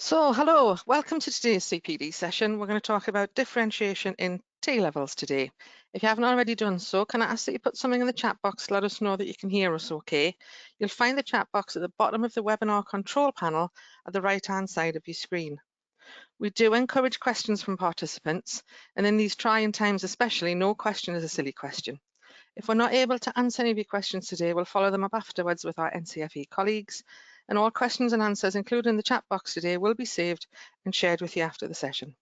Hello, welcome to today's CPD session. We're going to talk about differentiation in T-levels today. If you haven't already done so, can I ask that you put something in the chat box to let us know that you can hear us okay? You'll find the chat box at the bottom of the webinar control panel at the right-hand side of your screen. We do encourage questions from participants, and in these trying times especially, no question is a silly question. If we're not able to answer any of your questions today, we'll follow them up afterwards with our NCFE colleagues, and all questions and answers included in the chat box today will be saved and shared with you after the session.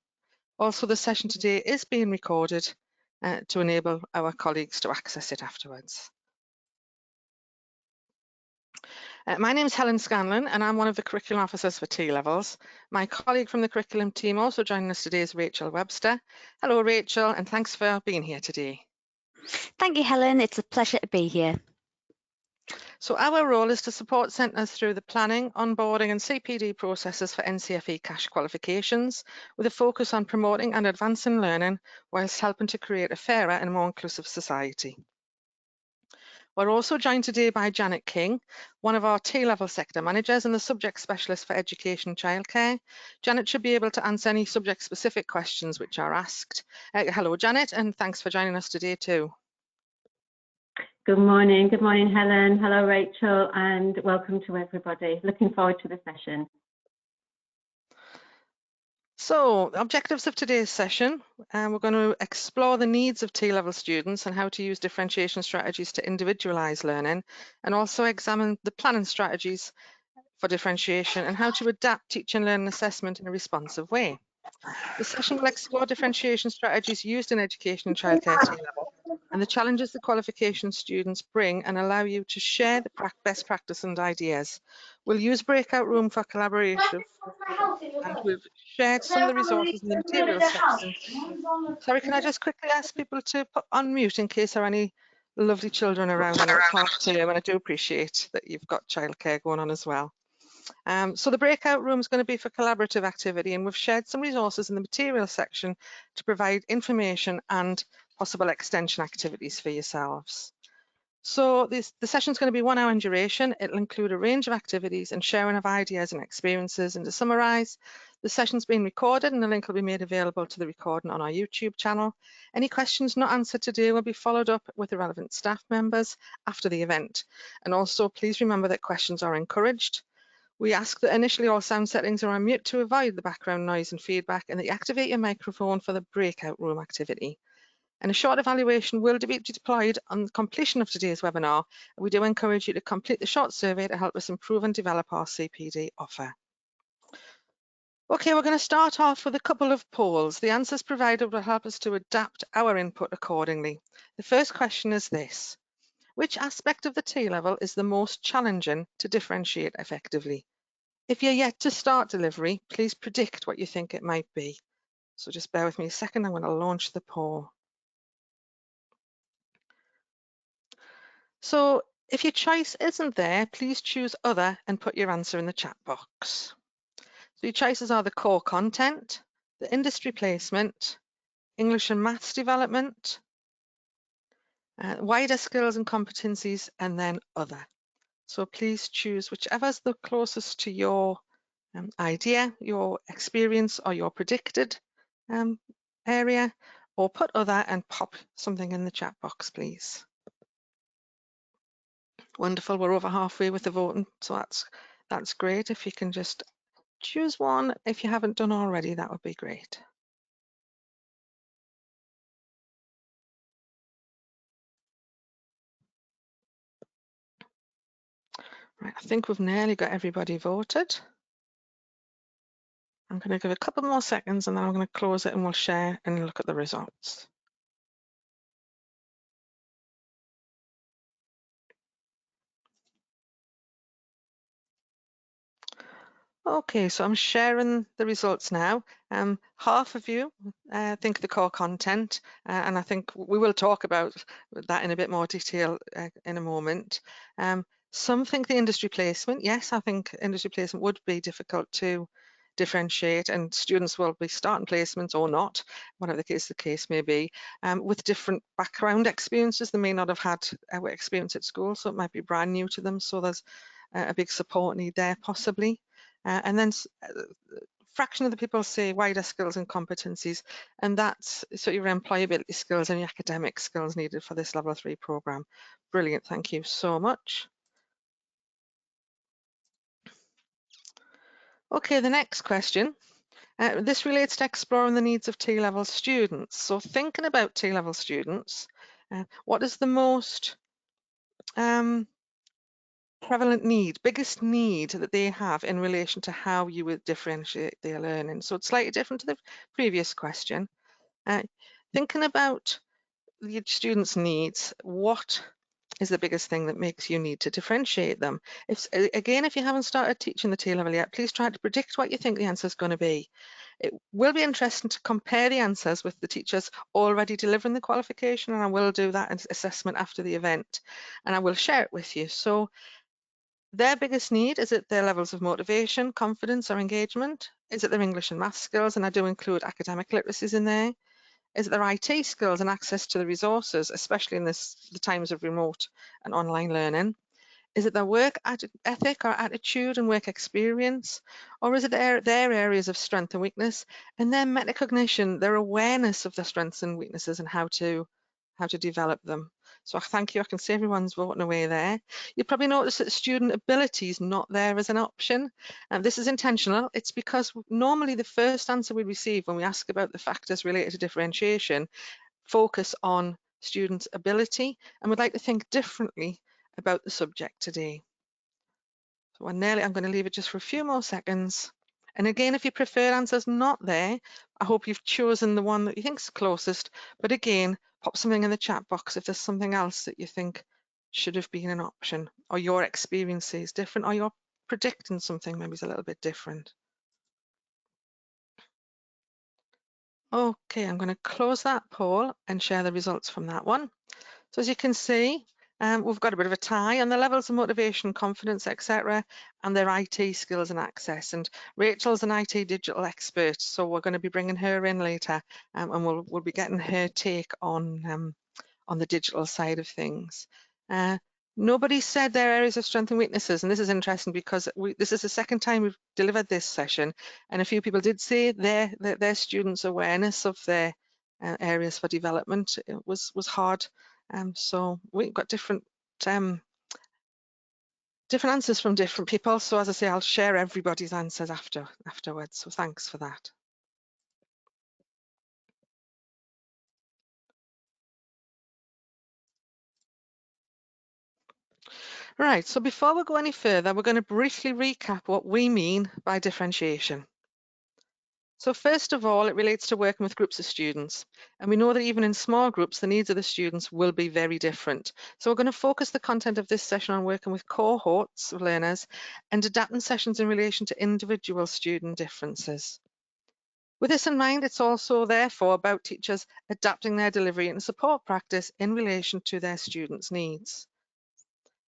Also, the session today is being recorded to enable our colleagues to access it afterwards. My name is Helen Scanlon, and I'm one of the curriculum officers for T-levels. My colleague from the curriculum team also joining us today is Rachel Webster. Hello, Rachel, and thanks for being here today. Thank you, Helen. It's a pleasure to be here. So our role is to support centres through the planning, onboarding and CPD processes for NCFE cash qualifications, with a focus on promoting and advancing learning whilst helping to create a fairer and more inclusive society. We're also joined today by Janet King, one of our T-level sector managers and the subject specialist for education and childcare. Janet should be able to answer any subject-specific questions which are asked. Hello, Janet, and thanks for joining us today too. Good morning, Helen. Hello, Rachel, and welcome to everybody. Looking forward to the session. So, the objectives of today's session, we're going to explore the needs of T-level students and how to use differentiation strategies to individualise learning, and also examine the planning strategies for differentiation and how to adapt teaching and learning assessment in a responsive way. The session will explore differentiation strategies used in education and childcare T-level and the challenges the qualification students bring, and allow you to share the best practice and ideas. We'll use Breakout Room for collaboration, and we've shared some of the resources in the materials section. Sorry, can I just quickly ask people to put on mute in case there are any lovely children around? I know it's half term, and I do appreciate that you've got childcare going on as well. So the breakout room is going to be for collaborative activity, and we've shared some resources in the materials section to provide information and possible extension activities for yourselves. So the session is going to be 1 hour in duration. It'll include a range of activities and sharing of ideas and experiences. And to summarise, the session's been recorded and the link will be made available to the recording on our YouTube channel. Any questions not answered today will be followed up with the relevant staff members after the event. And also, please remember that questions are encouraged. We ask that initially all sound settings are on mute to avoid the background noise and feedback, and that you activate your microphone for the breakout room activity. And a short evaluation will be deployed on the completion of today's webinar. We do encourage you to complete the short survey to help us improve and develop our CPD offer. Okay, we're going to start off with a couple of polls. The answers provided will help us to adapt our input accordingly. The first question is this: which aspect of the T-level is the most challenging to differentiate effectively? If you're yet to start delivery, please predict what you think it might be. So just bear with me a second, I'm going to launch the poll. So if your choice isn't there, please choose other and put your answer in the chat box. So your choices are the core content, the industry placement, English and maths development, wider skills and competencies, and then other. So please choose whichever's the closest to your idea, your experience, or your predicted area, or put other and pop something in the chat box, please. Wonderful, we're over halfway with the voting, so that's great. If you can just choose one, if you haven't done already, that would be great. Right, I think we've nearly got everybody voted. I'm going to give a couple more seconds and then I'm going to close it and we'll share and look at the results. Okay, so I'm sharing the results now. Half of you think the core content, and I think we will talk about that in a bit more detail in a moment. Some think the industry placement. Yes, I think industry placement would be difficult to differentiate, and students will be starting placements or not, whatever the case may be, with different background experiences. They may not have had experience at school, so it might be brand new to them. So there's a big support need there possibly. And then fraction of the people say wider skills and competencies, and that's so your employability skills and your academic skills needed for this level 3 program. Brilliant, thank you so much. Okay, the next question. This relates to exploring the needs of T-level students. So thinking about T-level students, what is the most prevalent need, biggest need that they have in relation to how you would differentiate their learning? So it's slightly different to the previous question. Thinking about the students' needs, what is the biggest thing that makes you need to differentiate them? If you haven't started teaching the T-level yet, please try to predict what you think the answer is going to be. It will be interesting to compare the answers with the teachers already delivering the qualification, and I will do that assessment after the event, and I will share it with you. So their biggest need, is it their levels of motivation, confidence or engagement? Is it their English and maths skills? And I do include academic literacies in there. Is it their IT skills and access to the resources, especially in the times of remote and online learning? Is it their work ethic or attitude and work experience? Or is it their areas of strength and weakness? And then metacognition, their awareness of their strengths and weaknesses and how to develop them. So thank you, I can see everyone's voting away there. You probably notice that student ability is not there as an option. And this is intentional. It's because normally the first answer we receive when we ask about the factors related to differentiation focus on students' ability, and we'd like to think differently about the subject today. So I'm going to leave it just for a few more seconds. And again, if your preferred answer's not there, I hope you've chosen the one that you think's closest. But again, pop something in the chat box if there's something else that you think should have been an option, or your experience is different, or you're predicting something maybe is a little bit different. Okay, I'm going to close that poll and share the results from that one. So as you can see, we've got a bit of a tie on the levels of motivation, confidence, etc., and their IT skills and access. And Rachel's an IT digital expert, so we're going to be bringing her in later, and we'll be getting her take on the digital side of things. Nobody said their areas of strength and weaknesses, and this is interesting because this is the second time we've delivered this session, and a few people did say their students' awareness of their areas for development was hard. So we've got different answers from different people. So as I say, I'll share everybody's answers afterwards. So thanks for that. Right, so before we go any further, we're going to briefly recap what we mean by differentiation. So first of all, it relates to working with groups of students. And we know that even in small groups, the needs of the students will be very different. So we're going to focus the content of this session on working with cohorts of learners and adapting sessions in relation to individual student differences. With this in mind, it's also therefore about teachers adapting their delivery and support practice in relation to their students' needs.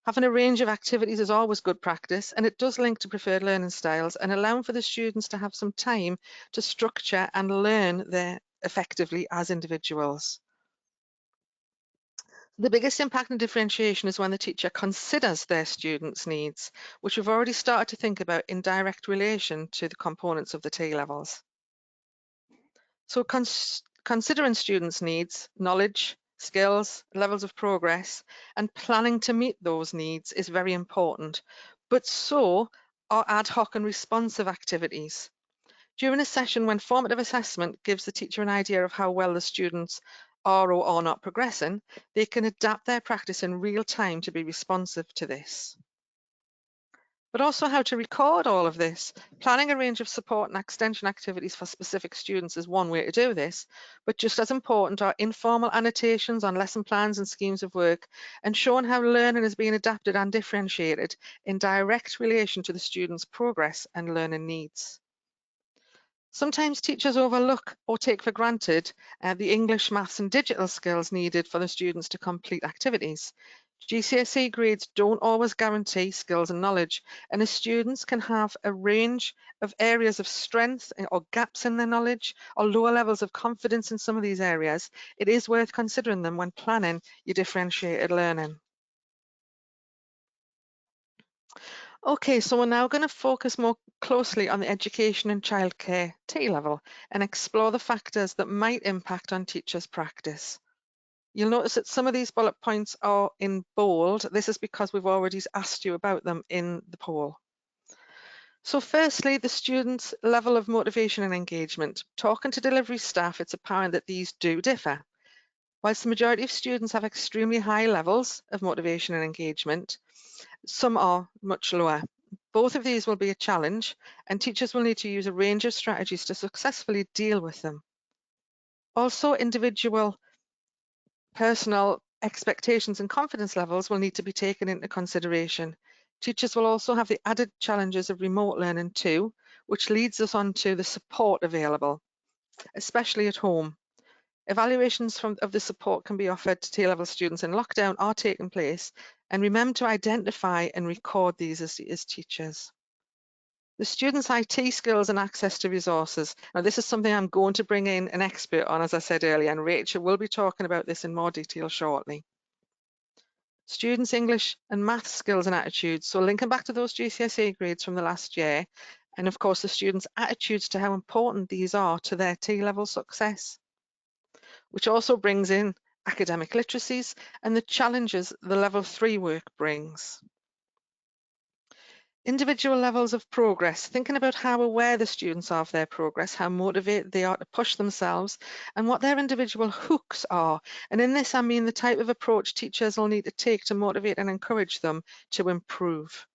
Having a range of activities is always good practice, and it does link to preferred learning styles and allowing for the students to have some time to structure and learn effectively as individuals. The biggest impact on differentiation is when the teacher considers their students' needs, which we've already started to think about in direct relation to the components of the T-levels. So considering students' needs, knowledge, skills, levels of progress, and planning to meet those needs is very important, but so are ad hoc and responsive activities. During a session when formative assessment gives the teacher an idea of how well the students are or are not progressing, they can adapt their practice in real time to be responsive to this. But also how to record all of this. Planning a range of support and extension activities for specific students is one way to do this, but just as important are informal annotations on lesson plans and schemes of work, and showing how learning is being adapted and differentiated in direct relation to the students' progress and learning needs. Sometimes teachers overlook or take for granted the English, maths and digital skills needed for the students to complete activities. GCSE grades don't always guarantee skills and knowledge, and the students can have a range of areas of strength or gaps in their knowledge or lower levels of confidence in some of these areas. It is worth considering them when planning your differentiated learning. Okay, so we're now going to focus more closely on the education and childcare T level and explore the factors that might impact on teachers' practice. You'll notice that some of these bullet points are in bold. This is because we've already asked you about them in the poll. So firstly, the students' level of motivation and engagement. Talking to delivery staff, it's apparent that these do differ. Whilst the majority of students have extremely high levels of motivation and engagement, some are much lower. Both of these will be a challenge, and teachers will need to use a range of strategies to successfully deal with them. Also, individual personal expectations and confidence levels will need to be taken into consideration. Teachers will also have the added challenges of remote learning too, which leads us on to the support available, especially at home. Evaluations of the support can be offered to T-level students in lockdown are taking place, and remember to identify and record these as teachers. The students' IT skills and access to resources. Now, this is something I'm going to bring in an expert on, as I said earlier, and Rachel will be talking about this in more detail shortly. Students' English and maths skills and attitudes. So linking back to those GCSE grades from the last year, and of course the students' attitudes to how important these are to their T-level success, which also brings in academic literacies and the challenges the level 3 work brings. Individual levels of progress, thinking about how aware the students are of their progress, how motivated they are to push themselves, and what their individual hooks are. And in this, I mean the type of approach teachers will need to take to motivate and encourage them to improve.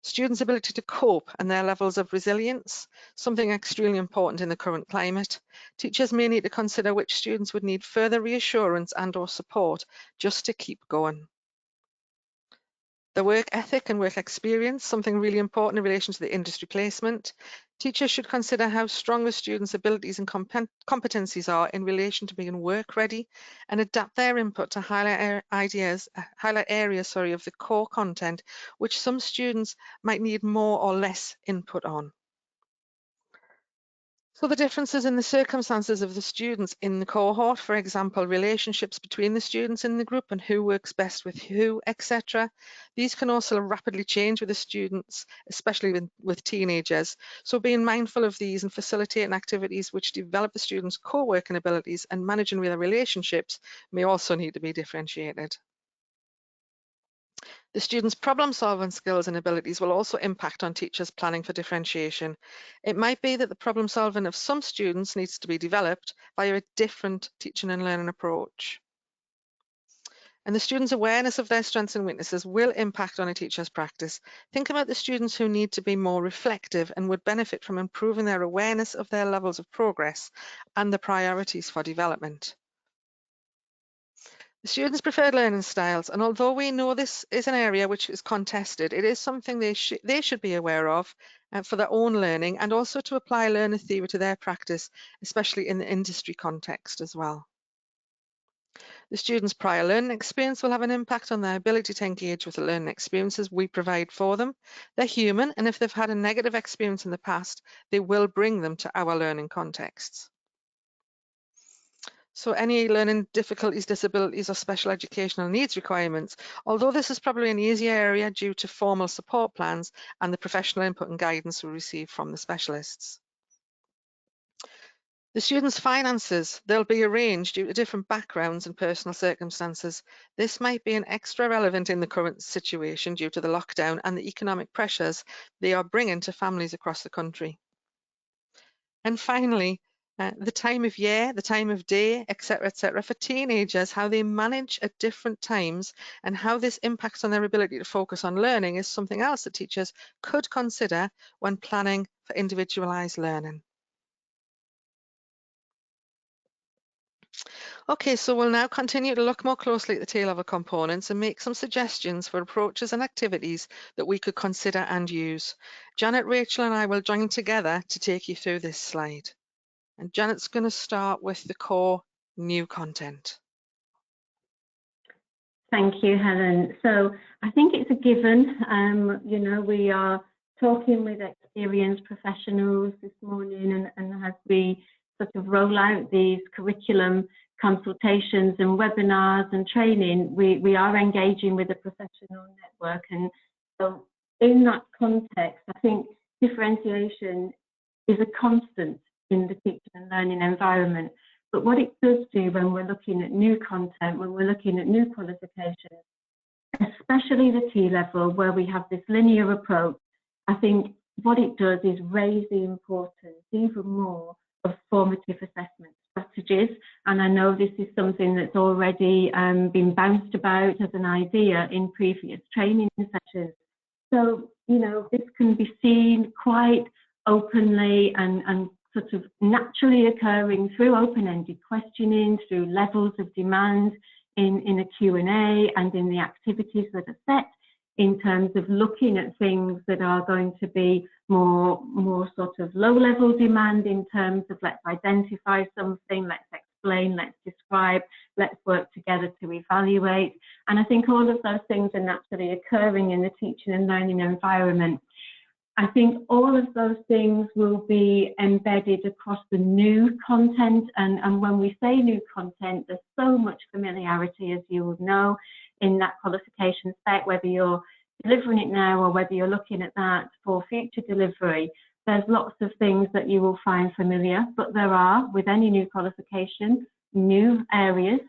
Students' ability to cope and their levels of resilience, something extremely important in the current climate. Teachers may need to consider which students would need further reassurance and/or support just to keep going. The work ethic and work experience, something really important in relation to the industry placement. Teachers should consider how strong the students' abilities and competencies are in relation to being work ready and adapt their input to highlight areas of the core content, which some students might need more or less input on. So the differences in the circumstances of the students in the cohort, for example, relationships between the students in the group and who works best with who, etc. These can also rapidly change with the students, especially with teenagers. So being mindful of these and facilitating activities which develop the students' co-working abilities and managing their relationships may also need to be differentiated. The students' problem-solving skills and abilities will also impact on teachers' planning for differentiation. It might be that the problem-solving of some students needs to be developed via a different teaching and learning approach. And the students' awareness of their strengths and weaknesses will impact on a teacher's practice. Think about the students who need to be more reflective and would benefit from improving their awareness of their levels of progress and the priorities for development. The students' preferred learning styles, and although we know this is an area which is contested, it is something they should be aware of for their own learning and also to apply learner theory to their practice, especially in the industry context as well. The students' prior learning experience will have an impact on their ability to engage with the learning experiences we provide for them. They're human, and if they've had a negative experience in the past, they will bring them to our learning contexts. So any learning difficulties, disabilities or special educational needs requirements, although this is probably an easier area due to formal support plans and the professional input and guidance we receive from the specialists. The students' finances, they'll be arranged due to different backgrounds and personal circumstances. This might be an extra relevant in the current situation due to the lockdown and the economic pressures they are bringing to families across the country. And finally, the time of year, the time of day, etc., for teenagers, how they manage at different times and how this impacts on their ability to focus on learning is something else that teachers could consider when planning for individualised learning. Okay, so we'll now continue to look more closely at the T-level components and make some suggestions for approaches and activities that we could consider and use. Janet, Rachel and I will join together to take you through this slide. And Janet's going to start with the core new content. Thank you, Helen. So I think it's a given. You know, we are talking with experienced professionals this morning, and as we sort of roll out these curriculum consultations and webinars and training, we are engaging with a professional network. And so in that context, I think differentiation is a constant in the teaching and learning environment. But what it does do when we're looking at new content, when we're looking at new qualifications, especially the T-level where we have this linear approach, I think what it does is raise the importance even more of formative assessment strategies. And I know this is something that's already been bounced about as an idea in previous training sessions. So, you know, this can be seen quite openly and sort of naturally occurring through open-ended questioning, through levels of demand in a Q&A and in the activities that are set in terms of looking at things that are going to be more sort of low-level demand in terms of let's identify something, let's explain, let's describe, let's work together to evaluate. And I think all of those things are naturally occurring in the teaching and learning environment. I think all of those things will be embedded across the new content. And when we say new content, there's so much familiarity, as you would know, in that qualification spec, whether you're delivering it now or whether you're looking at that for future delivery. There's lots of things that you will find familiar, but there are, with any new qualification, new areas.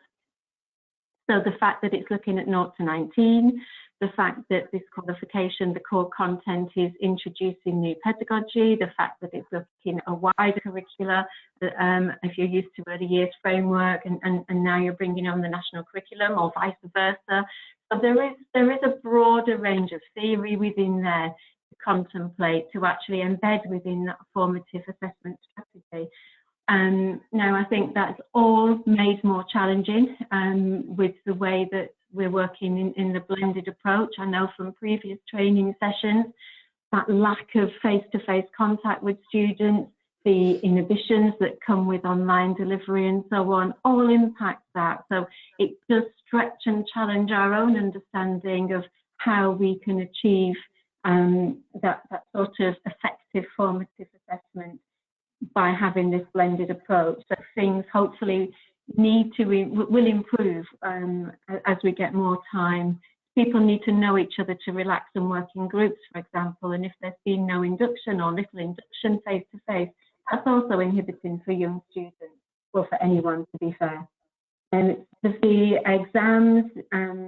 So the fact that it's looking at 0 to 19, the fact that this qualification, the core content, is introducing new pedagogy, the fact that it's looking at a wider curricula, if you're used to early years framework and now you're bringing on the national curriculum or vice versa. So there is a broader range of theory within there to contemplate, to actually embed within that formative assessment strategy. Now, I think that's all made more challenging with the way that we're working in the blended approach. I know from previous training sessions that lack of face-to-face contact with students, the inhibitions that come with online delivery and so on, all impact that. So it does stretch and challenge our own understanding of how we can achieve that sort of effective formative assessment by having this blended approach. So things hopefully will improve as we get more time. People need to know each other to relax and work in groups, for example, and if there's been no induction or little induction face-to-face, that's also inhibiting for young students, or for anyone, to be fair. And the exams,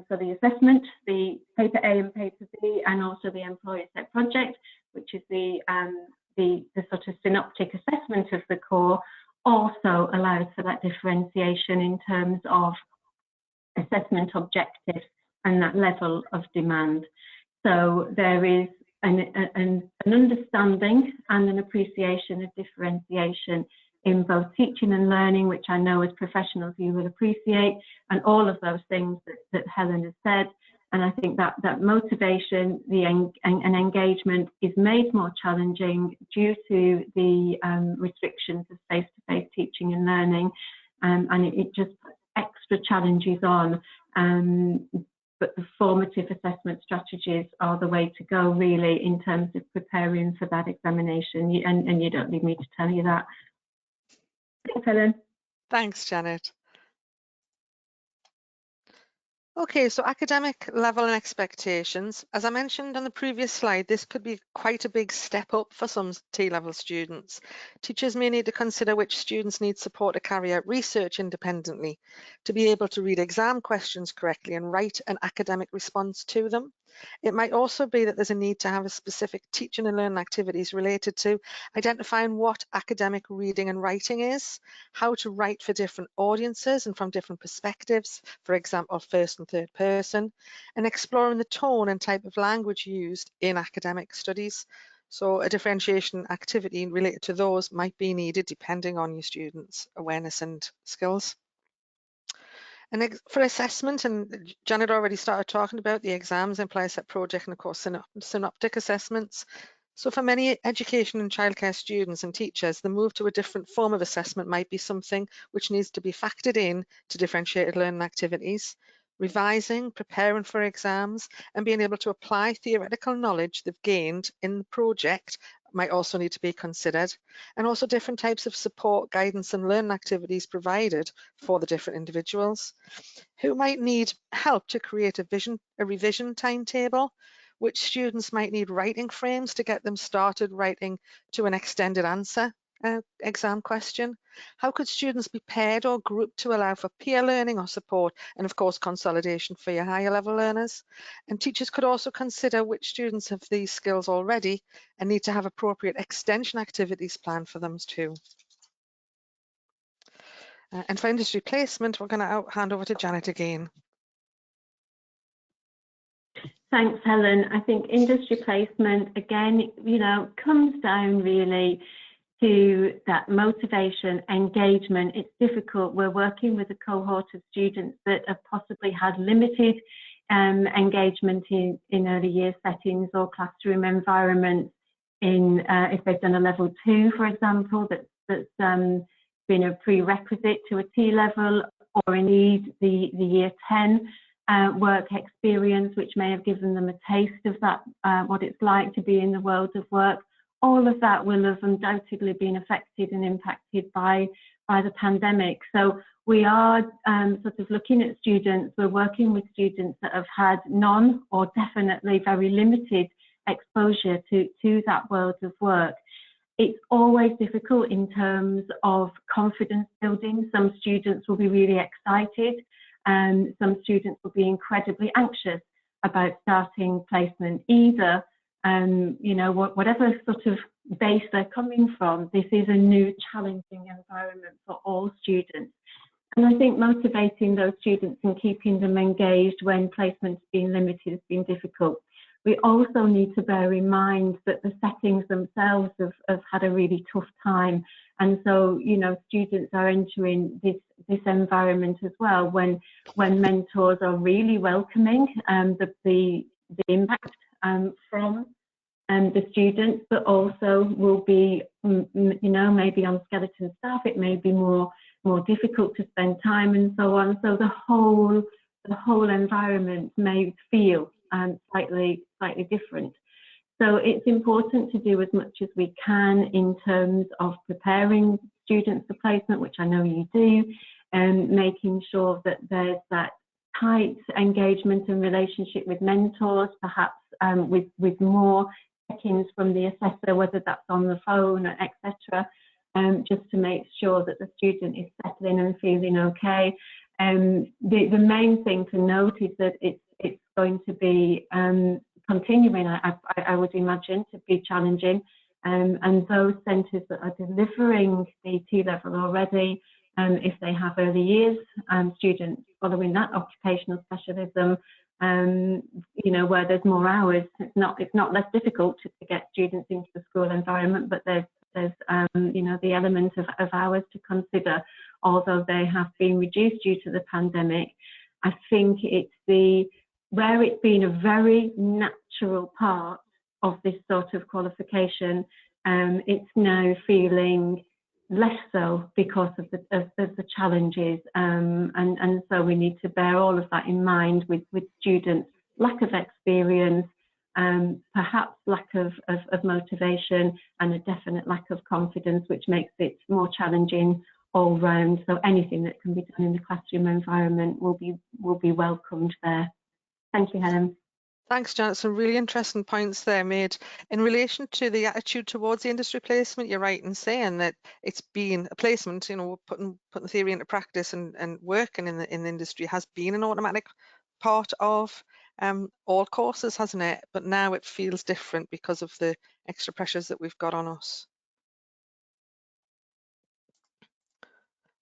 so the assessment, the paper A and paper B, and also the employer set project, which is the sort of synoptic assessment of the core, also allows for that differentiation in terms of assessment objectives and that level of demand. So there is an understanding and an appreciation of differentiation in both teaching and learning, which I know as professionals you will appreciate, and all of those things that Helen has said. And I think that motivation and engagement is made more challenging due to the restrictions of face-to-face teaching and learning, and it just puts extra challenges on. But the formative assessment strategies are the way to go, really, in terms of preparing for that examination. And you don't need me to tell you that. Thanks, Helen. Thanks, Janet. Okay, so academic level and expectations. As I mentioned on the previous slide, this could be quite a big step up for some T-level students. Teachers may need to consider which students need support to carry out research independently, to be able to read exam questions correctly and write an academic response to them. It might also be that there's a need to have a specific teaching and learning activities related to identifying what academic reading and writing is, how to write for different audiences and from different perspectives, for example, first and third person, and exploring the tone and type of language used in academic studies. So a differentiation activity related to those might be needed depending on your students' awareness and skills. And for assessment, and Janet already started talking about the exams, employer set project, and of course synoptic assessments. So for many education and childcare students and teachers, the move to a different form of assessment might be something which needs to be factored in to differentiated learning activities. Revising, preparing for exams, and being able to apply theoretical knowledge they've gained in the project might also need to be considered, and also different types of support, guidance and learning activities provided for the different individuals who might need help to create a revision timetable, which students might need writing frames to get them started writing to an extended answer exam question. How could students be paired or grouped to allow for peer learning or support, and of course consolidation for your higher level learners? And teachers could also consider which students have these skills already and need to have appropriate extension activities planned for them too. And for industry placement, we're going to hand over to Janet again. Thanks, Helen. I think industry placement, again, comes down really to that motivation, engagement. It's difficult. We're working with a cohort of students that have possibly had limited engagement in early year settings or classroom environments. If they've done a level 2, for example, that's been a prerequisite to a T level, or indeed the year 10 work experience, which may have given them a taste of that, what it's like to be in the world of work. All of that will have undoubtedly been affected and impacted by the pandemic. So we are sort of looking at students, we're working with students that have had none or definitely very limited exposure to that world of work. It's always difficult in terms of confidence building. Some students will be really excited and some students will be incredibly anxious about starting placement. Either whatever sort of base they're coming from, this is a new challenging environment for all students. And I think motivating those students and keeping them engaged when placement's been limited has been difficult. We also need to bear in mind that the settings themselves have had a really tough time. And so, students are entering this environment as well when mentors are really welcoming the impact from the students, but also will be, maybe on skeleton staff, it may be more difficult to spend time and so on. So the whole environment may feel slightly different. So it's important to do as much as we can in terms of preparing students for placement, which I know you do, and making sure that there's that tight engagement and relationship with mentors, perhaps with more check-ins from the assessor, whether that's on the phone, etc., just to make sure that the student is settling and feeling okay. The main thing to note is that it's going to be continuing, I would imagine, to be challenging. And those centres that are delivering the T-level already, if they have early years students following that occupational specialism, where there's more hours, it's not less difficult to get students into the school environment, but there's the element of hours to consider, although they have been reduced due to the pandemic. I think where it's been a very natural part of this sort of qualification, it's now feeling less so because of the challenges, and so we need to bear all of that in mind with students' lack of experience, perhaps lack of motivation, and a definite lack of confidence, which makes it more challenging all round. So anything that can be done in the classroom environment will be welcomed there. Thank you, Helen. Thanks, Janet. Some really interesting points there made. In relation to the attitude towards the industry placement, you're right in saying that it's been a placement, putting the theory into practice and working in the industry has been an automatic part of all courses, hasn't it? But now it feels different because of the extra pressures that we've got on us.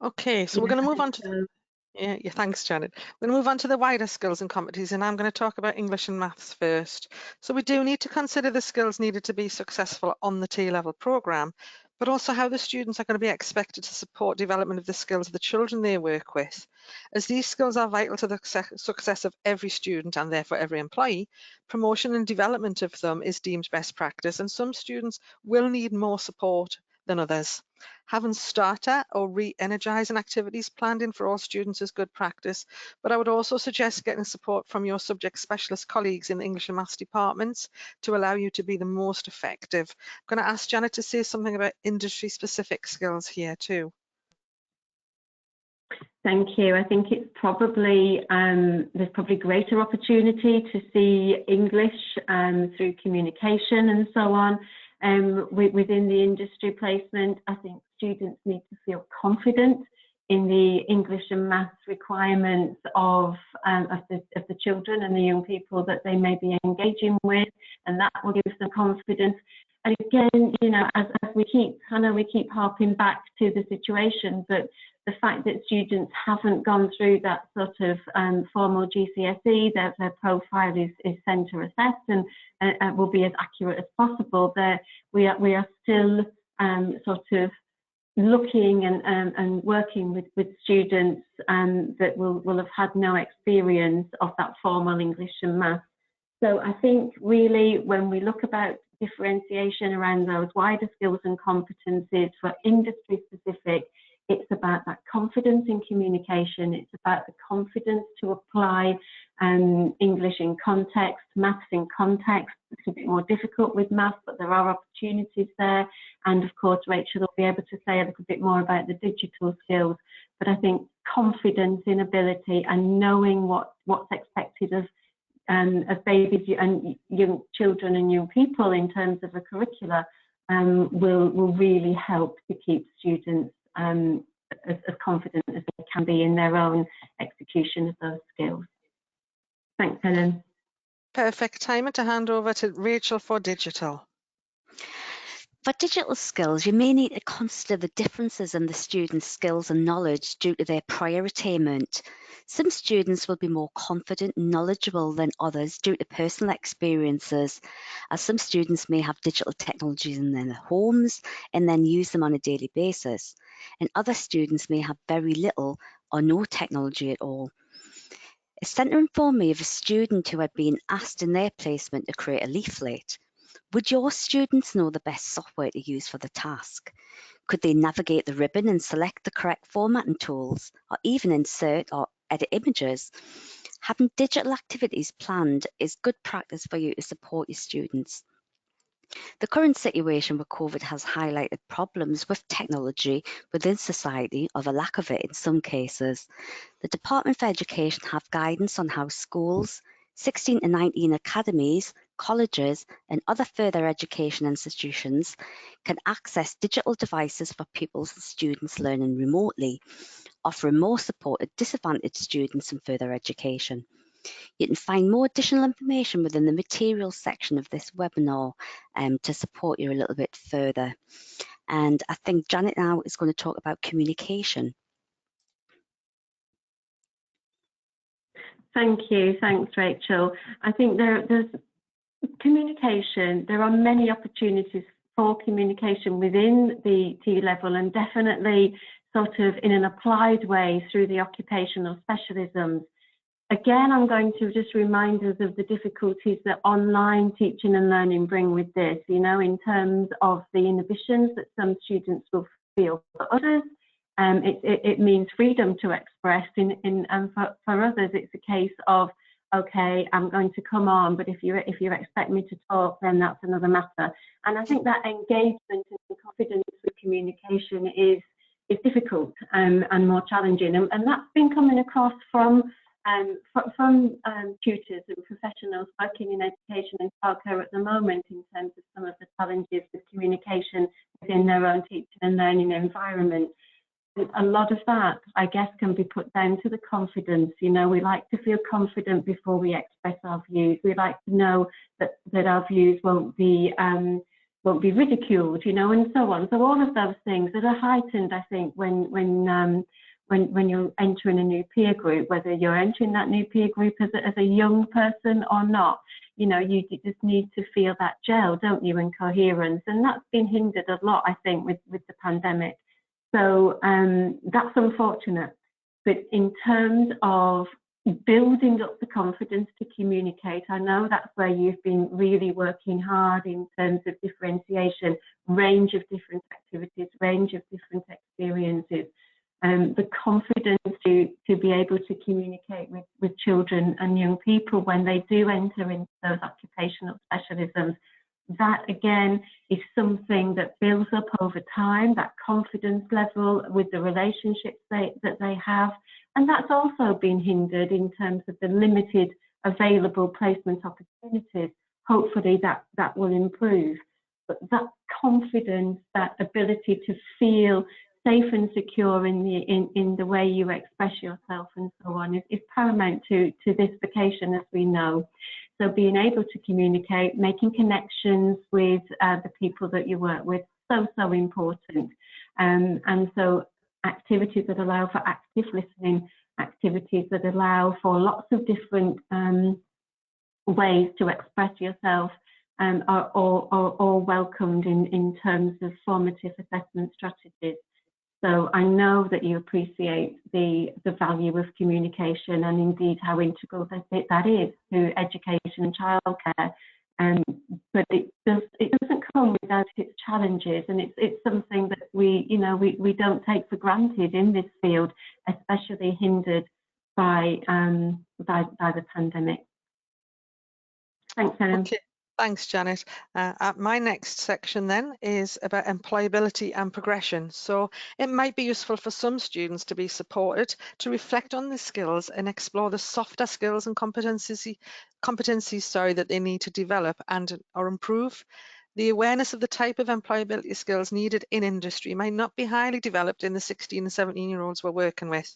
Okay, so we're going to move on to Yeah, thanks, Janet. We're going to move on to the wider skills and competencies, and I'm going to talk about English and maths first. So we do need to consider the skills needed to be successful on the T-level programme, but also how the students are going to be expected to support development of the skills of the children they work with. As these skills are vital to the success of every student and therefore every employee, promotion and development of them is deemed best practice, and some students will need more support than others. Having starter or re-energising activities planned in for all students is good practice, but I would also suggest getting support from your subject specialist colleagues in the English and Maths departments to allow you to be the most effective. I'm going to ask Janet to say something about industry-specific skills here too. Thank you. I think it's probably, there's probably greater opportunity to see English through communication and so on within the industry placement. I think students need to feel confident in the English and maths requirements of the children and the young people that they may be engaging with, and that will give them confidence. And again, you know, as we keep, Hannah, we keep harping back to the situation, but the fact that students haven't gone through that sort of formal GCSE, their profile is centre assessed and will be as accurate as possible. We are still sort of looking and working with students that will have had no experience of that formal English and maths. So I think really when we look about differentiation around those wider skills and competencies for industry specific, it's about that confidence in communication. It's about the confidence to apply English in context, maths in context. It's a bit more difficult with maths, but there are opportunities there. And of course, Rachel will be able to say a little bit more about the digital skills. But I think confidence in ability and knowing what's expected of babies and young children and young people in terms of a curricula will really help to keep students as confident as they can be in their own execution of those skills. Thanks, Helen. Perfect timing to hand over to Rachel for digital. For digital skills, you may need to consider the differences in the students' skills and knowledge due to their prior attainment. Some students will be more confident and knowledgeable than others due to personal experiences, as some students may have digital technologies in their homes and then use them on a daily basis, and other students may have very little or no technology at all. A centre informed me of a student who had been asked in their placement to create a leaflet. Would your students know the best software to use for the task? Could they navigate the ribbon and select the correct formatting tools, or even insert or edit images? Having digital activities planned is good practice for you to support your students. The current situation with COVID has highlighted problems with technology within society, or the lack of it in some cases. The Department for Education have guidance on how schools, 16 to 19 academies, colleges and other further education institutions can access digital devices for pupils and students learning remotely, offering more support to disadvantaged students in further education. You can find more additional information within the materials section of this webinar to support you a little bit further. And I think Janet now is going to talk about communication. Thank you. Thanks, Rachel. I think there's communication. There are many opportunities for communication within the T level, and definitely sort of in an applied way through the occupational specialisms. Again, I'm going to just remind us of the difficulties that online teaching and learning bring with this, you know, in terms of the inhibitions that some students will feel. For others, it means freedom to express, and for others, it's a case of, okay, I'm going to come on, but if you expect me to talk, then that's another matter. And I think that engagement and confidence with communication is difficult and more challenging, and that's been coming across from tutors and professionals working in education and childcare at the moment in terms of some of the challenges with communication within their own teaching and learning environment. A lot of that, I guess, can be put down to the confidence. You know, we like to feel confident before we express our views. We like to know that our views won't be ridiculed, you know, and so on. So all of those things that are heightened, I think, when you're entering a new peer group, whether you're entering that new peer group as a young person or not, you know, you just need to feel that gel, don't you, and coherence. And that's been hindered a lot, I think, with the pandemic. So that's unfortunate. But in terms of building up the confidence to communicate, I know that's where you've been really working hard in terms of differentiation, range of different activities, range of different experiences. The confidence to be able to communicate with children and young people when they do enter into those occupational specialisms that again is something that builds up over time, that confidence level with the relationships that they have. And that's also been hindered in terms of the limited available placement opportunities. Hopefully that will improve. But that confidence, that ability to feel safe and secure in the way you express yourself and so on is paramount to this vocation, as we know. So being able to communicate, making connections with the people that you work with, so important. And so activities that allow for active listening, activities that allow for lots of different ways to express yourself are all welcomed in terms of formative assessment strategies. So I know that you appreciate the value of communication and indeed how integral that is to education and childcare. But it doesn't come without its challenges, and it's something that we don't take for granted in this field, especially hindered by the pandemic. Thanks, Helen. Okay. Thanks, Janet. My next section then is about employability and progression. So it might be useful for some students to be supported to reflect on the skills and explore the softer skills and competencies that they need to develop or improve. The awareness of the type of employability skills needed in industry might not be highly developed in the 16 and 17-year-olds we're working with.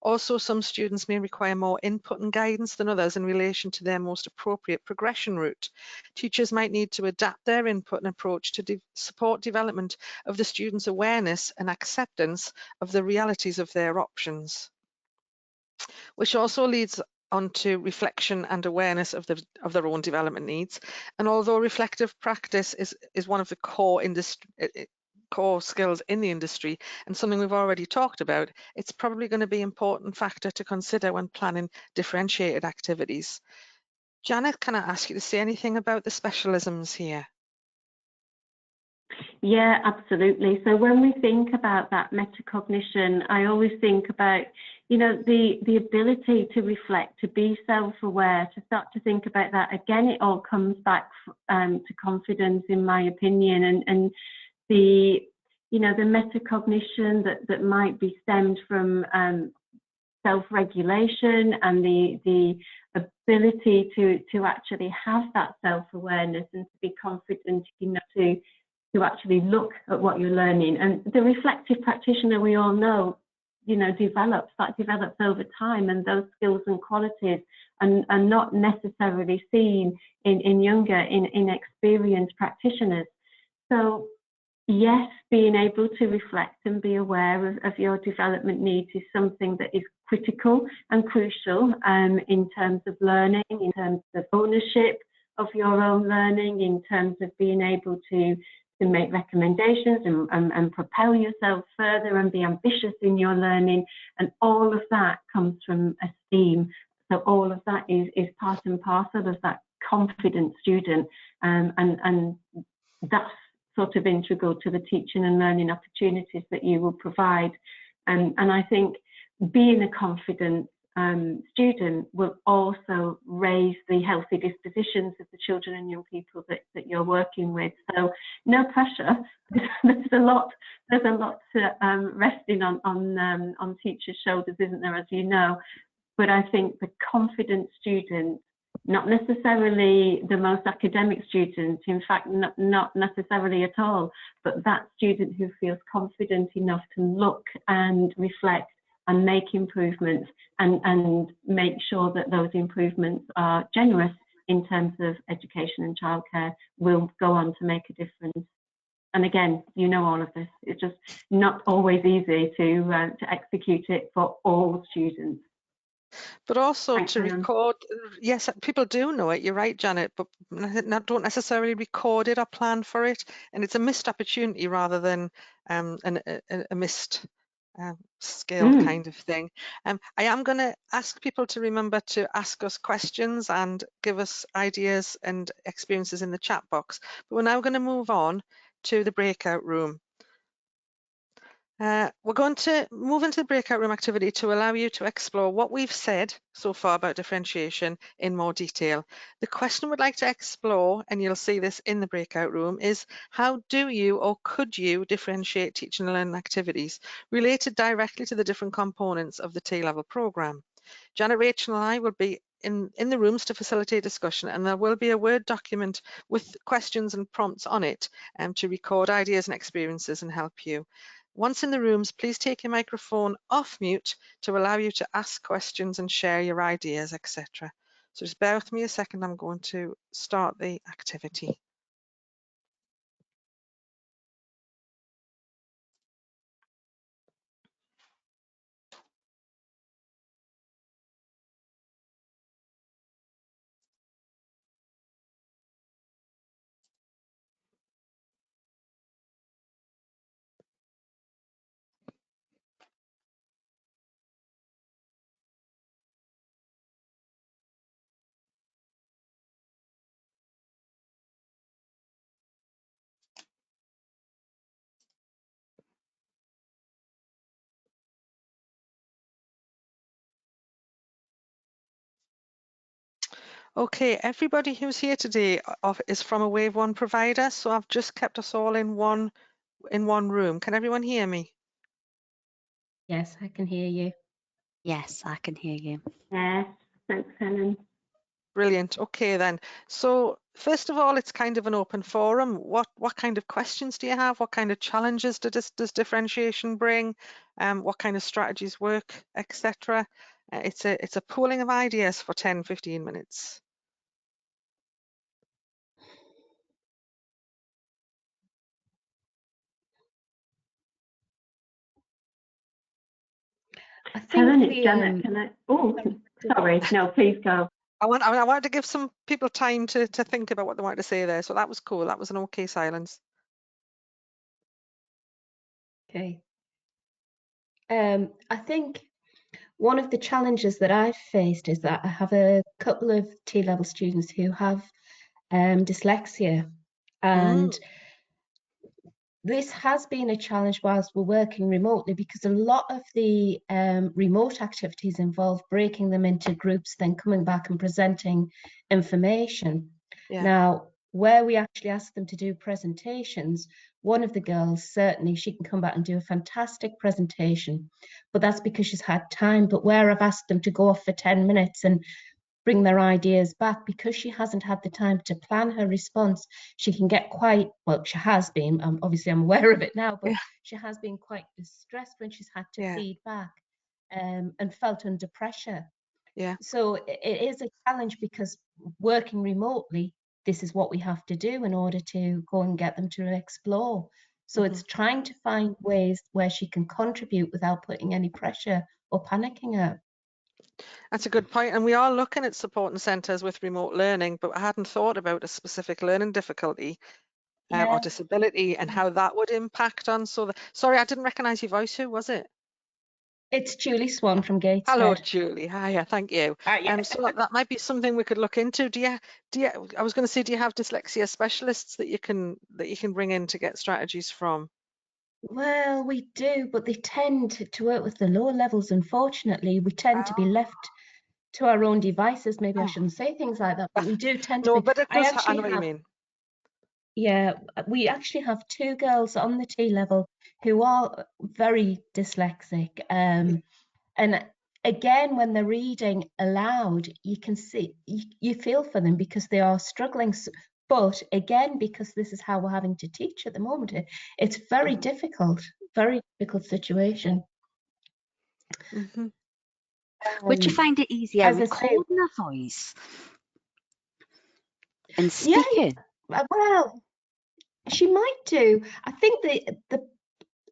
Also, some students may require more input and guidance than others in relation to their most appropriate progression route. Teachers might need to adapt their input and approach to support development of the students' awareness and acceptance of the realities of their options, which also leads on to reflection and awareness of their own development needs. And although reflective practice is one of the core skills in the industry and something we've already talked about, it's probably going to be an important factor to consider when planning differentiated activities. Janet, can I ask you to say anything about the specialisms here? Yeah, absolutely. So when we think about that metacognition, I always think about, the ability to reflect, to be self-aware, to start to think about that. Again, it all comes back to confidence, in my opinion, and the metacognition that might be stemmed from self-regulation and the ability to actually have that self-awareness and to be confident enough to actually look at what you're learning. And the reflective practitioner, we all know, develops over time, and those skills and qualities are not necessarily seen in younger, inexperienced practitioners. So yes, being able to reflect and be aware of your development needs is something that is critical and crucial in terms of learning, in terms of ownership of your own learning, in terms of being able to make recommendations and propel yourself further and be ambitious in your learning. And all of that comes from esteem. So all of that is part and parcel of that confident student, and that's sort of integral to the teaching and learning opportunities that you will provide. And I think being a confident student will also raise the healthy dispositions of the children and young people that you're working with. So no pressure. There's a lot resting on teachers' shoulders, isn't there, as you know? But I think the confident student, not necessarily the most academic student, in fact, not necessarily at all, but that student who feels confident enough to look and reflect and make improvements and make sure that those improvements are generous in terms of education and childcare will go on to make a difference. And again, all of this. It's just not always easy to execute it for all students. But also Thanks, to Helen. record, yes, people do know it, you're right, Janet, but don't necessarily record it or plan for it. And it's a missed opportunity rather than a missed skill kind of thing. I am going to ask people to remember to ask us questions and give us ideas and experiences in the chat box. But we're now going to move on to the breakout room. We're going to move into the breakout room activity to allow you to explore what we've said so far about differentiation in more detail. The question we'd like to explore, and you'll see this in the breakout room, is how do you or could you differentiate teaching and learning activities related directly to the different components of the T-level programme? Janet, Rachel and I will be in the rooms to facilitate discussion, and there will be a Word document with questions and prompts on it to record ideas and experiences and help you. Once in the rooms, please take your microphone off mute to allow you to ask questions and share your ideas, etc. So just bear with me a second, I'm going to start the activity. Okay, everybody who's here today is from a Wave 1 provider, so I've just kept us all in one room. Can everyone hear me? Yes, I can hear you. Yes, I can hear you. Yes, thanks, Helen. Brilliant. Okay then. So first of all, it's kind of an open forum. What kind of questions do you have? What kind of challenges does differentiation bring? What kind of strategies work, etc. It's a pooling of ideas for 10-15 minutes. I think Helen, it's Janet. Can I? Oh, sorry. No, please go. I wanted to give some people time to think about what they wanted to say there. So that was cool. That was an okay silence. Okay. I think one of the challenges that I've faced is that I have a couple of T-level students who have dyslexia, and this has been a challenge whilst we're working remotely, because a lot of the remote activities involve breaking them into groups, then coming back and presenting information. Yeah. Now, where we actually ask them to do presentations, one of the girls, certainly she can come back and do a fantastic presentation, but that's because she's had time. But where I've asked them to go off for 10 minutes and bring their ideas back, because she hasn't had the time to plan her response, she can get quite, well, she has been, obviously I'm aware of it now, but she has been quite distressed when she's had to feed back and felt under pressure. Yeah. So it is a challenge, because working remotely, this is what we have to do in order to go and get them to explore. So it's trying to find ways where she can contribute without putting any pressure or panicking her. That's a good point. And we are looking at supporting centres with remote learning, but I hadn't thought about a specific learning difficulty or disability and how that would impact on. Sorry, I didn't recognise your voice. Who was it? It's Julie Swan from Gateshead. Hello, Julie. Hiya, thank you. So that might be something we could look into. I was going to say, do you have dyslexia specialists that you can bring in to get strategies from? Well, we do, but they tend to work with the lower levels. Unfortunately, we tend to be left to our own devices. Maybe I shouldn't say things like that, but we do tend to be. But it does. I know what you mean. Yeah, we actually have two girls on the T level who are very dyslexic. And again, when they're reading aloud, you can see, you feel for them because they are struggling. But again, because this is how we're having to teach at the moment, it's very difficult situation. Would you find it easier recording a voice and speaking? Yeah, well, she might do. I think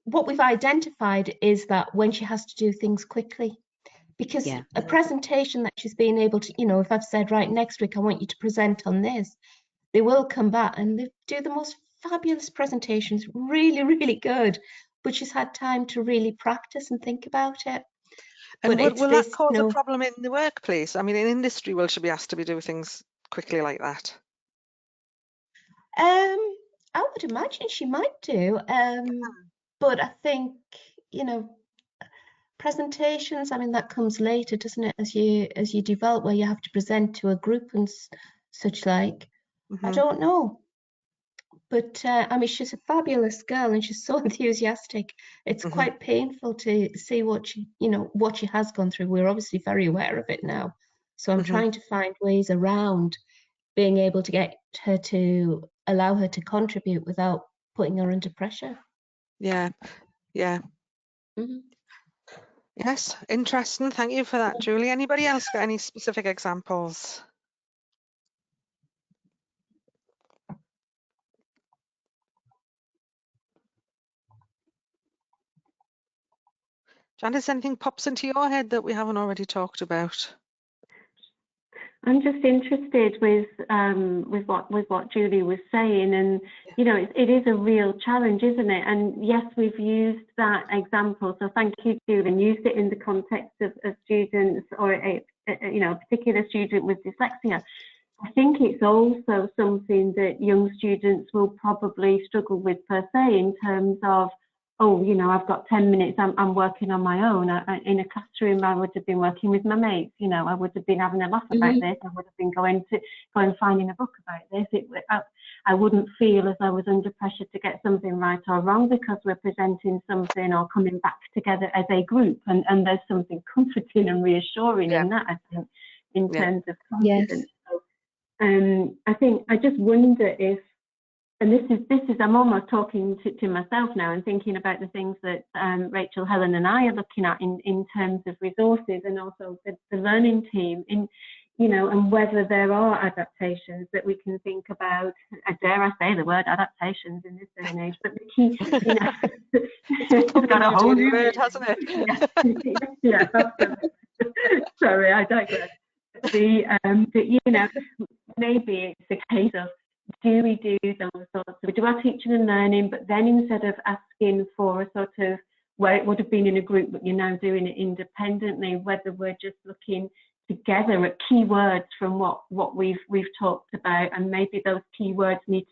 what we've identified is that when she has to do things quickly, because a presentation that she's been able to, if I've said, right, next week I want you to present on this, they will come back and they do the most fabulous presentations, really, really good, but she's had time to really practice and think about it. And will that cause a problem in the workplace? I mean, in industry, will she be asked to be doing things quickly like that? I would imagine she might do, but I think you know, presentations, I mean, that comes later, doesn't it, as you develop, where you have to present to a group and such like. I don't know. But I mean, she's a fabulous girl and she's so enthusiastic. It's quite painful to see what what she has gone through. We're obviously very aware of it now. So I'm trying to find ways around being able to get her to allow her to contribute without putting her under pressure. Yeah. Yes, interesting. Thank you for that, Julie. Anybody else got any specific examples? Janice, anything pops into your head that we haven't already talked about? I'm just interested with what Julie was saying, and you know, it is a real challenge, isn't it? And yes, we've used that example, so thank you, Julie, and used it in the context of students or a particular student with dyslexia. I think it's also something that young students will probably struggle with per se, in terms of, oh, you know, I've got 10 minutes, I'm working on my own. In a classroom, I would have been working with my mates, you know, I would have been having a laugh about this, I would have been going and finding a book about this. I wouldn't feel as I was under pressure to get something right or wrong, because we're presenting something or coming back together as a group, and there's something comforting and reassuring in that, I think, in terms of confidence. So, I think I just wonder if, and this is I'm almost talking to myself now and thinking about the things that Rachel, Helen and I are looking at in terms of resources, and also the learning team, and whether there are adaptations that we can think about. Dare I say the word adaptations in this day and age, but the key, it's got a whole new word, hasn't it? yeah, absolutely. Sorry, I digress. Maybe it's a case of, do we do those sorts of, we do our teaching and learning, but then instead of asking for a sort of where it would have been in a group, but you're now doing it independently, whether we're just looking together at keywords from what we've talked about, and maybe those keywords need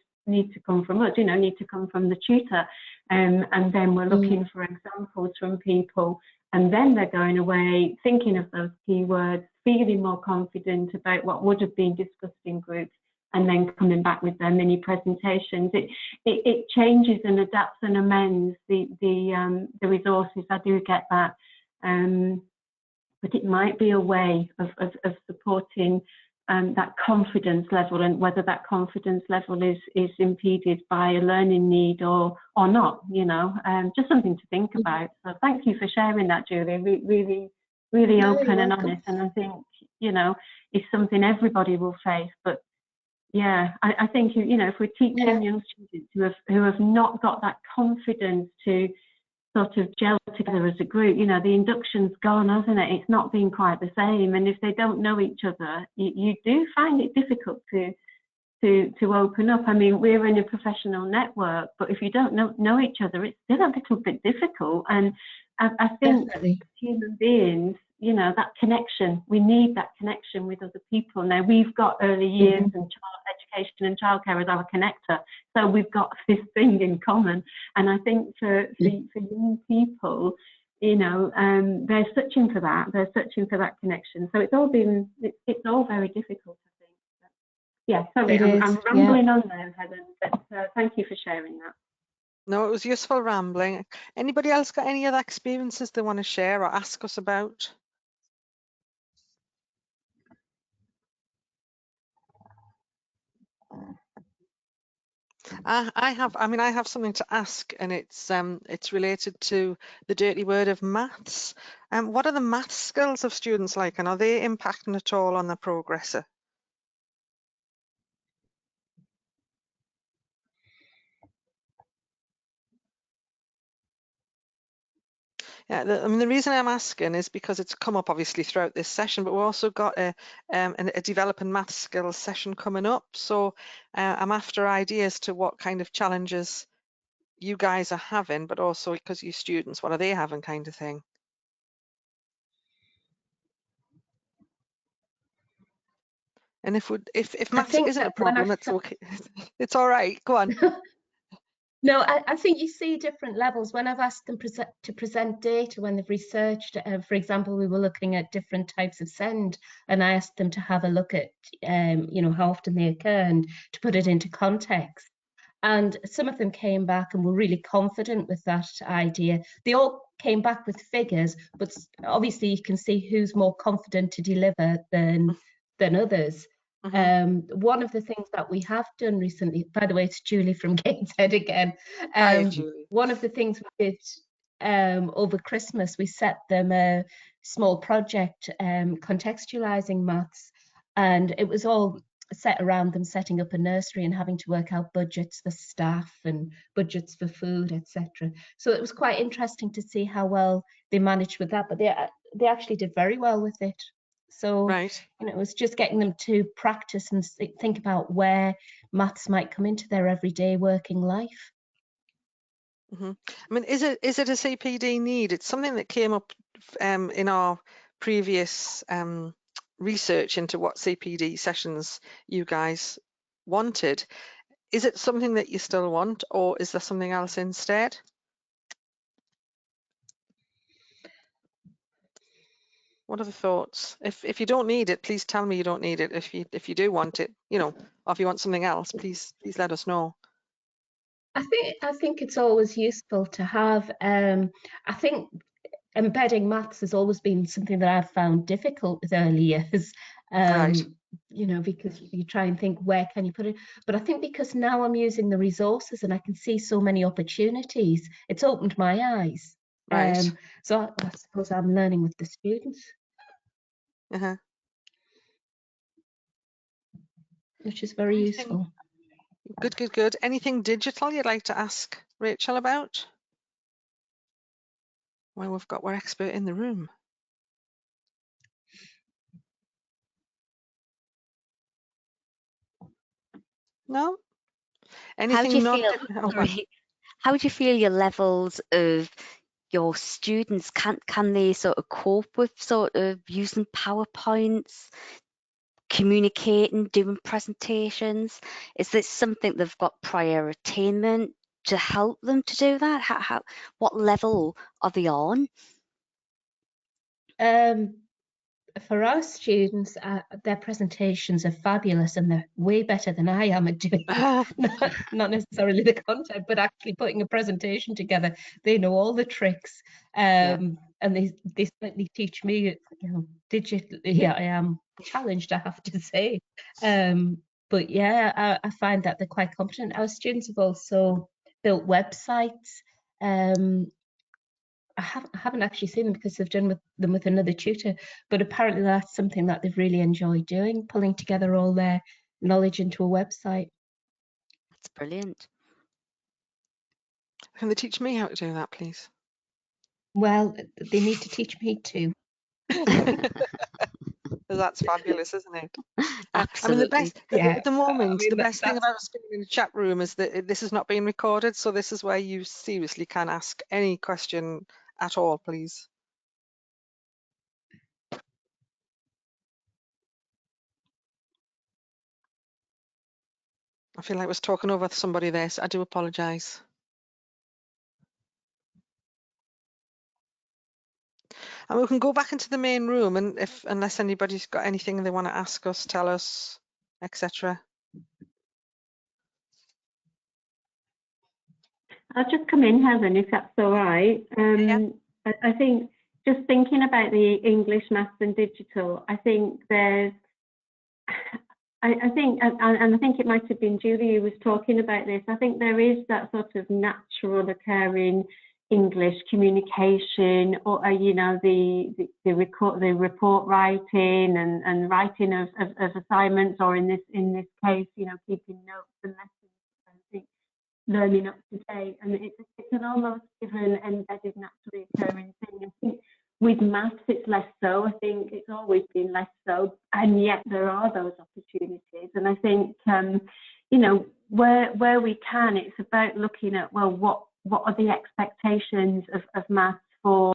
to come from us, need to come from the tutor, and then we're looking for examples from people, and then they're going away thinking of those keywords, feeling more confident about what would have been discussed in groups, and then coming back with their mini presentations. It changes and adapts and amends the resources. I do get that, but it might be a way of supporting that confidence level, and whether that confidence level is impeded by a learning need or not. Just something to think about. So thank you for sharing that, Julie. Really open and honest, and I think it's something everybody will face, but yeah, I think if we're teaching young students who have not got that confidence to sort of gel together as a group, the induction's gone, hasn't it? It's not been quite the same, and if they don't know each other, you do find it difficult to open up. I mean, we're in a professional network, but if you don't know each other, it's still a little bit difficult. And I think human beings, that connection, we need that connection with other people. Now, we've got early years and child education and childcare as our connector, so we've got this thing in common. And I think for young people, they're searching for that. They're searching for that connection. So it's all very difficult, I think. But yeah, sorry, I'm rambling on there, Helen, but thank you for sharing that. No, it was useful rambling. Anybody else got any other experiences they want to share or ask us about? I have something to ask, and it's related to the dirty word of maths. What are the maths skills of students like, and are they impacting at all on their progress? Yeah, the reason I'm asking is because it's come up obviously throughout this session, but we've also got a developing maths skills session coming up. So I'm after ideas to what kind of challenges you guys are having, but also because you students, what are they having, kind of thing. And if maths isn't a problem, it's okay. It's all right. Go on. No, I think you see different levels. When I've asked them to present data when they've researched, for example, we were looking at different types of send, and I asked them to have a look at, you know, how often they occur and to put it into context. And some of them came back and were really confident with that idea. They all came back with figures, but obviously you can see who's more confident to deliver than others. One of the things that we have done recently, by the way, it's Julie from Gateshead again. Hi, Julie. One of the things we did over Christmas, we set them a small project contextualizing maths, and it was all set around them setting up a nursery and having to work out budgets for staff and budgets for food, etc. So it was quite interesting to see how well they managed with that, but they actually did very well with it. So Right. you know, it was just getting them to practice and think about where maths might come into their everyday working life. I mean, is it a CPD need? It's something that came up in our previous research into what CPD sessions you guys wanted. Is it something that you still want, or is there something else instead? What are the thoughts? If you don't need it, please tell me you don't need it. If you do want it, you know, or if you want something else, please let us know. I think it's always useful to have. I think embedding maths has always been something that I've found difficult with early years. Right. You know, because you try and think, where can you put it? But I think because now I'm using the resources and I can see so many opportunities, it's opened my eyes. Right. So I suppose I'm learning with the students. Which is very useful. Good. Anything digital you'd like to ask Rachel about? Well, we're expert in the room. No? Anything not? How do you feel your levels of your students, can they sort of cope with sort of using PowerPoints, communicating, doing presentations? Is this something they've got prior attainment to help them to do that? What level are they on? For our students, their presentations are fabulous and they're way better than I am at doing not necessarily the content, but actually putting a presentation together. They know all the tricks, and they certainly teach me, you know, digitally. I am challenged, I have to say, but yeah, I find that they're quite competent. Our students have also built websites. I haven't actually seen them because they've done them with another tutor, but apparently that's something that they've really enjoyed doing, pulling together all their knowledge into a website. That's brilliant. Can they teach me how to do that, please? Well, they need to teach me too. That's fabulous, isn't it? Absolutely. I mean, at the moment, the best thing about us being in the chat room is that this is not being recorded, so this is where you seriously can ask any question at all, please. I feel like I was talking over somebody there, so I do apologise. And we can go back into the main room, and unless anybody's got anything they want to ask us, tell us, etc. I'll just come in, Helen, if that's all right. I think just thinking about the English, maths and digital, I think there's, I think it might have been Julie who was talking about this. I think there is that sort of natural occurring English communication, or you know, the report writing and writing of assignments, or in this case, you know, keeping notes and lessons. I think learning up to date, and it's an almost given, embedded, naturally occurring thing. I think with maths it's less so. I think it's always been less so, and yet there are those opportunities. And I think you know, where we can, it's about looking at, well, what are the expectations of maths for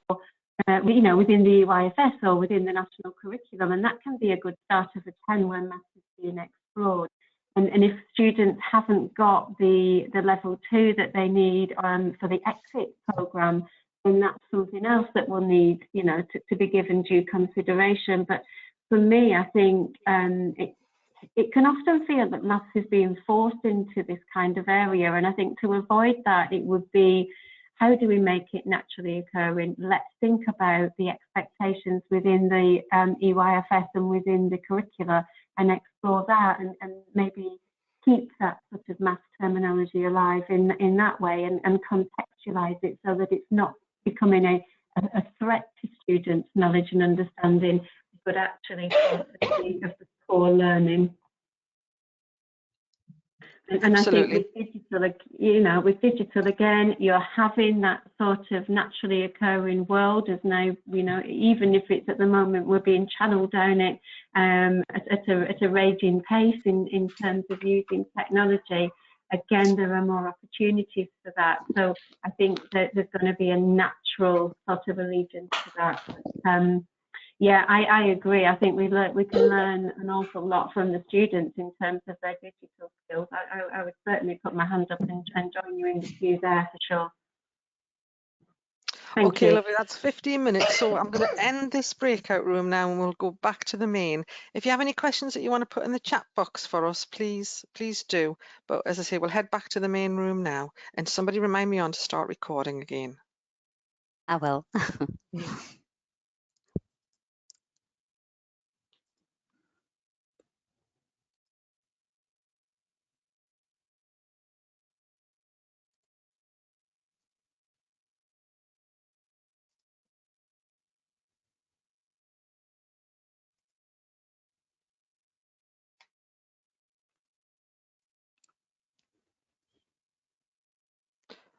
you know, within the EYFS or within the national curriculum, and that can be a good start of a 10 when maths is being explored. And if students haven't got the level 2 that they need for the exit programme, then that's something else that will need, you know, to be given due consideration. But for me, I think it can often feel that maths is being forced into this kind of area. And I think to avoid that, it would be, how do we make it naturally occurring? Let's think about the expectations within the EYFS and within the curricula and explore that, and maybe keep that sort of maths terminology alive in that way, and contextualise it so that it's not becoming a threat to students' knowledge and understanding, but actually part of the core learning. And I think with digital, you know, with digital again, you're having that sort of naturally occurring world as now, you know, even if it's at the moment we're being channeled down it at a raging pace in terms of using technology. Again, there are more opportunities for that. So I think that there's going to be a natural sort of allegiance to that. Yeah, I agree. I think we can learn an awful lot from the students in terms of their digital skills. I would certainly put my hand up and join you in the queue there for sure. Thank you. Lovely. That's 15 minutes. So I'm going to end this breakout room now and we'll go back to the main. If you have any questions that you want to put in the chat box for us, please do. But as I say, we'll head back to the main room now, and somebody remind me on to start recording again. I will.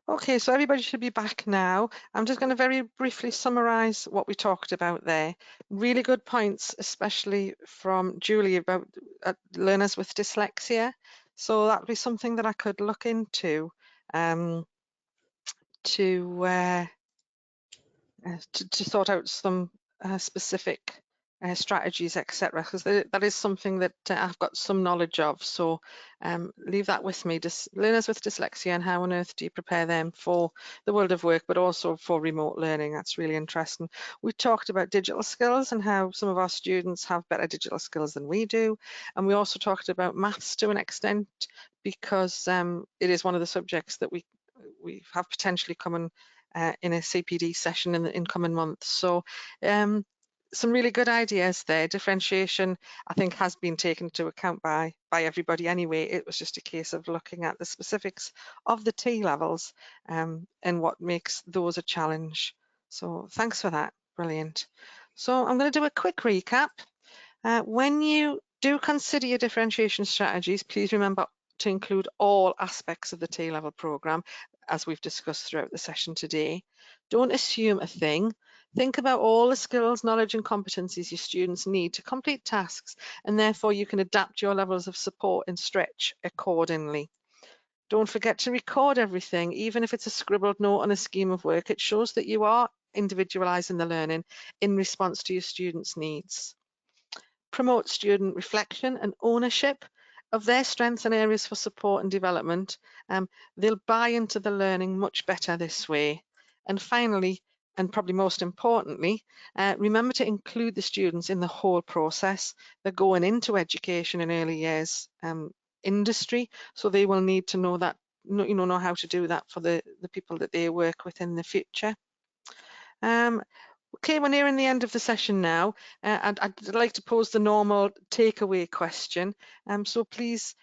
Okay, so everybody should be back now. I'm just going to very briefly summarise what we talked about there. Really good points, especially from Julie about learners with dyslexia. So that would be something that I could look into to sort out some specific strategies, etc. Because that is something that I've got some knowledge of. So leave that with me. Learners with dyslexia, and how on earth do you prepare them for the world of work, but also for remote learning? That's really interesting. We talked about digital skills and how some of our students have better digital skills than we do. And we also talked about maths to an extent, because it is one of the subjects that we have potentially coming in a CPD session in the incoming months. So some really good ideas there. Differentiation, I think, has been taken into account by everybody anyway. It was just a case of looking at the specifics of the T levels and what makes those a challenge. So thanks for that. Brilliant. So I'm going to do a quick recap. When you do consider your differentiation strategies, please remember to include all aspects of the T-level programme, as we've discussed throughout the session today. Don't assume a thing. Think about all the skills, knowledge and competencies your students need to complete tasks, and therefore you can adapt your levels of support and stretch accordingly. Don't forget to record everything, even if it's a scribbled note on a scheme of work. It shows that you are individualising the learning in response to your students' needs. Promote student reflection and ownership of their strengths and areas for support and development. They'll buy into the learning much better this way. And finally, and probably most importantly, remember to include the students in the whole process. They're going into education in early years industry, so they will need to know that, know how to do that for the people that they work with in the future. Okay, we're nearing the end of the session now, and I'd like to pose the normal takeaway question. So please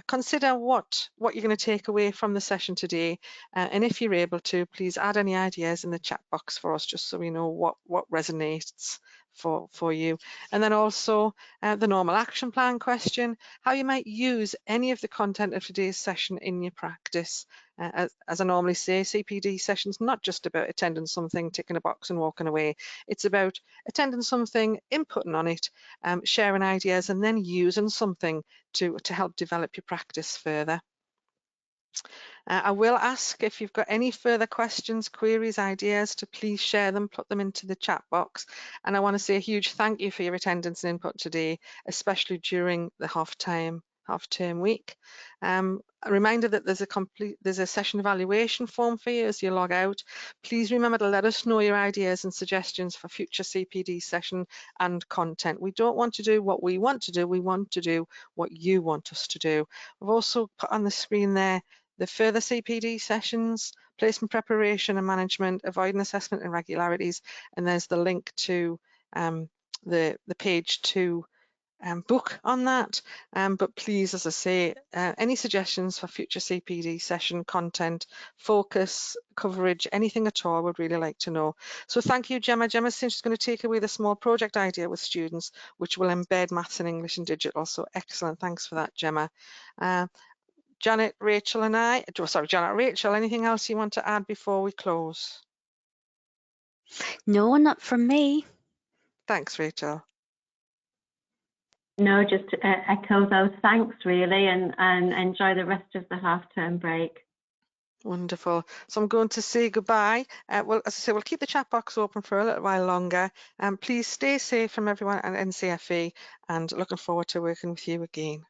consider what you're going to take away from the session today, and if you're able to, please add any ideas in the chat box for us, just so we know what resonates for you. And then also the normal action plan question, how you might use any of the content of today's session in your practice. As I normally say, CPD session's not just about attending something, ticking a box and walking away. It's about attending something, inputting on it, sharing ideas, and then using something to help develop your practice further. I will ask, if you've got any further questions, queries, ideas, to please share them, put them into the chat box. And I want to say a huge thank you for your attendance and input today, especially during the half-time half-term week. A reminder that there's a session evaluation form for you as you log out. Please remember to let us know your ideas and suggestions for future CPD session and content. We don't want to do what we want to do, we want to do what you want us to do. We've also put on the screen there the further CPD sessions, placement preparation and management, avoiding assessment irregularities, and there's the link to the page to book on that. But please, as I say, any suggestions for future CPD session content, focus, coverage, anything at all, would really like to know. So thank you, Gemma. Gemma's just going to take away the small project idea with students, which will embed maths and English and digital. So excellent. Thanks for that, Gemma. Janet, Rachel and I, sorry, Janet, Rachel, anything else you want to add before we close? No, not from me. Thanks, Rachel. No, just to echo those thanks really, and enjoy the rest of the half-term break. Wonderful. So I'm going to say goodbye. Well, as I say, we'll keep the chat box open for a little while longer. Please stay safe from everyone at NCFE, and looking forward to working with you again.